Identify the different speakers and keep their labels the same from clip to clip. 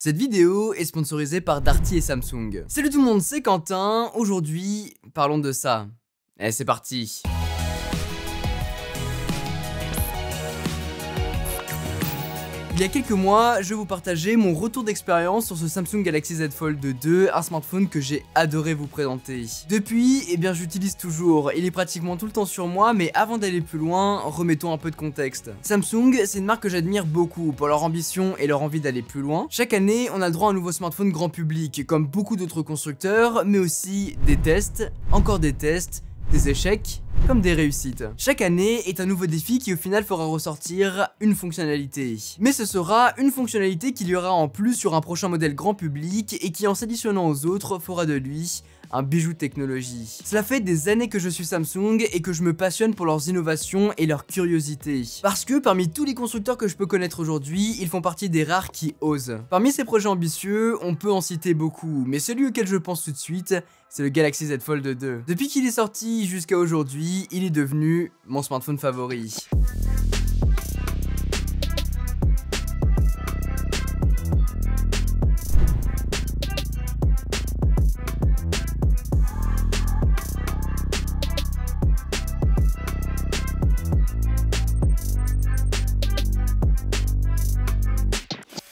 Speaker 1: Cette vidéo est sponsorisée par Darty et Samsung. Salut tout le monde, c'est Quentin. Aujourd'hui, parlons de ça. Et c'est parti. Il y a quelques mois, je vais vous partager mon retour d'expérience sur ce Samsung Galaxy Z Fold 2, un smartphone que j'ai adoré vous présenter. Depuis, j'utilise toujours, il est pratiquement tout le temps sur moi, mais avant d'aller plus loin, remettons un peu de contexte. Samsung, c'est une marque que j'admire beaucoup pour leur ambition et leur envie d'aller plus loin. Chaque année, on a le droit à un nouveau smartphone grand public, comme beaucoup d'autres constructeurs, mais aussi des tests, encore des tests, des échecs, comme des réussites. Chaque année est un nouveau défi qui au final fera ressortir une fonctionnalité. Mais ce sera une fonctionnalité qu'il y aura en plus sur un prochain modèle grand public et qui en s'additionnant aux autres fera de lui un bijou de technologie. Cela fait des années que je suis Samsung et que je me passionne pour leurs innovations et leur curiosité. Parce que parmi tous les constructeurs que je peux connaître aujourd'hui, ils font partie des rares qui osent. Parmi ces projets ambitieux, on peut en citer beaucoup, mais celui auquel je pense tout de suite, c'est le Galaxy Z Fold 2. Depuis qu'il est sorti jusqu'à aujourd'hui, il est devenu mon smartphone favori.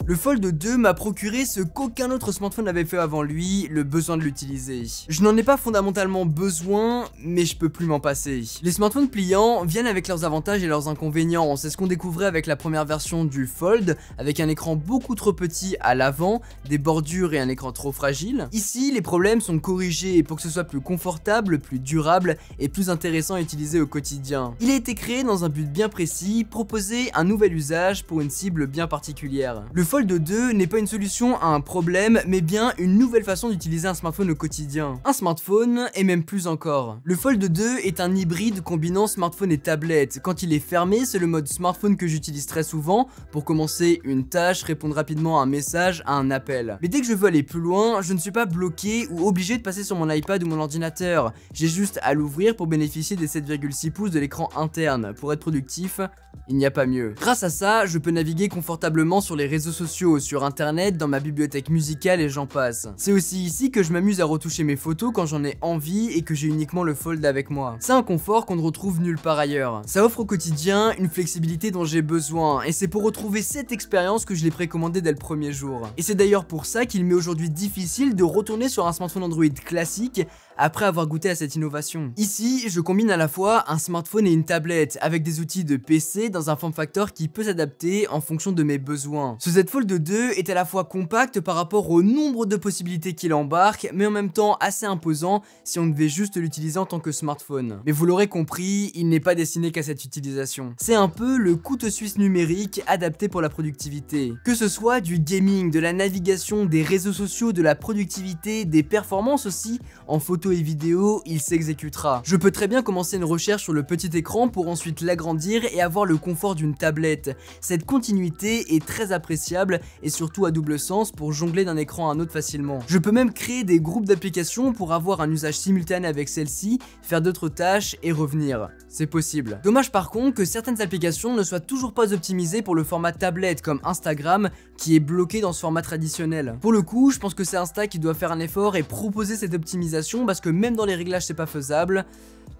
Speaker 1: Le Fold 2 m'a procuré ce qu'aucun autre smartphone n'avait fait avant lui, le besoin de l'utiliser. Je n'en ai pas fondamentalement besoin, mais je peux plus m'en passer. Les smartphones pliants viennent avec leurs avantages et leurs inconvénients, c'est ce qu'on découvrait avec la première version du Fold, avec un écran beaucoup trop petit à l'avant, des bordures et un écran trop fragile. Ici, les problèmes sont corrigés pour que ce soit plus confortable, plus durable et plus intéressant à utiliser au quotidien. Il a été créé dans un but bien précis, proposer un nouvel usage pour une cible bien particulière. Le Fold 2 n'est pas une solution à un problème, mais bien une nouvelle façon d'utiliser un smartphone au quotidien. Un smartphone, et même plus encore. Le Fold 2 est un hybride combinant smartphone et tablette. Quand il est fermé, c'est le mode smartphone que j'utilise très souvent pour commencer une tâche, répondre rapidement à un message, à un appel. Mais dès que je veux aller plus loin, je ne suis pas bloqué ou obligé de passer sur mon iPad ou mon ordinateur. J'ai juste à l'ouvrir pour bénéficier des 7,6 pouces de l'écran interne. Pour être productif, il n'y a pas mieux. Grâce à ça, je peux naviguer confortablement sur les réseaux sociaux, sur internet, dans ma bibliothèque musicale et j'en passe. C'est aussi ici que je m'amuse à retoucher mes photos quand j'en ai envie et que j'ai uniquement le Fold avec moi. C'est un confort qu'on ne retrouve nulle part ailleurs. Ça offre au quotidien une flexibilité dont j'ai besoin et c'est pour retrouver cette expérience que je l'ai précommandé dès le premier jour. Et c'est d'ailleurs pour ça qu'il m'est aujourd'hui difficile de retourner sur un smartphone Android classique après avoir goûté à cette innovation. Ici, je combine à la fois un smartphone et une tablette avec des outils de PC dans un form factor qui peut s'adapter en fonction de mes besoins. Ce Z Fold 2 est à la fois compact par rapport au nombre de possibilités qu'il embarque, mais en même temps assez imposant si on devait juste l'utiliser en tant que smartphone. Mais vous l'aurez compris, il n'est pas destiné qu'à cette utilisation. C'est un peu le couteau suisse numérique adapté pour la productivité. Que ce soit du gaming, de la navigation, des réseaux sociaux, de la productivité, des performances aussi, en photo et vidéo, il s'exécutera. Je peux très bien commencer une recherche sur le petit écran pour ensuite l'agrandir et avoir le confort d'une tablette. Cette continuité est très appréciable et surtout à double sens pour jongler d'un écran à un autre facilement. Je peux même créer des groupes d'applications pour avoir un usage simultané avec celle-ci, faire d'autres tâches et revenir. C'est possible. Dommage par contre que certaines applications ne soient toujours pas optimisées pour le format tablette comme Instagram qui est bloqué dans ce format traditionnel. Pour le coup, je pense que c'est Insta qui doit faire un effort et proposer cette optimisation parce que même dans les réglages c'est pas faisable.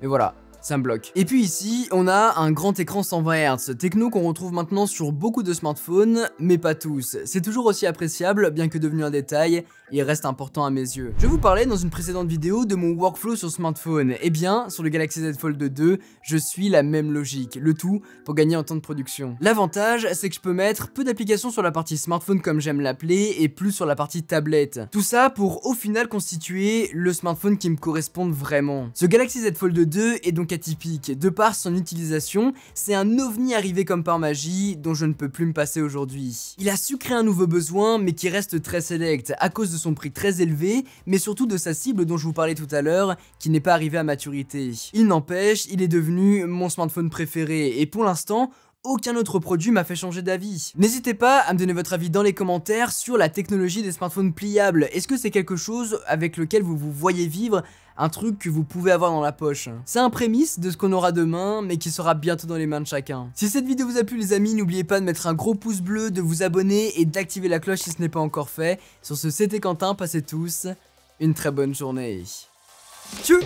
Speaker 1: Mais voilà. Ça me bloque. Et puis ici, on a un grand écran 120 Hz, techno qu'on retrouve maintenant sur beaucoup de smartphones, mais pas tous. C'est toujours aussi appréciable, bien que devenu un détail, il reste important à mes yeux. Je vous parlais dans une précédente vidéo de mon workflow sur smartphone. Et bien, sur le Galaxy Z Fold 2, je suis la même logique, le tout pour gagner en temps de production. L'avantage, c'est que je peux mettre peu d'applications sur la partie smartphone comme j'aime l'appeler, et plus sur la partie tablette. Tout ça pour au final constituer le smartphone qui me corresponde vraiment. Ce Galaxy Z Fold 2 est donc atypique. De par son utilisation, c'est un ovni arrivé comme par magie dont je ne peux plus me passer aujourd'hui. Il a su créer un nouveau besoin mais qui reste très select à cause de son prix très élevé mais surtout de sa cible dont je vous parlais tout à l'heure qui n'est pas arrivée à maturité. Il n'empêche, il est devenu mon smartphone préféré et pour l'instant, aucun autre produit m'a fait changer d'avis. N'hésitez pas à me donner votre avis dans les commentaires sur la technologie des smartphones pliables. Est-ce que c'est quelque chose avec lequel vous vous voyez vivre, un truc que vous pouvez avoir dans la poche? C'est un prémisse de ce qu'on aura demain, mais qui sera bientôt dans les mains de chacun. Si cette vidéo vous a plu les amis, n'oubliez pas de mettre un gros pouce bleu, de vous abonner et d'activer la cloche si ce n'est pas encore fait. Sur ce, c'était Quentin, passez tous une très bonne journée. Tchou!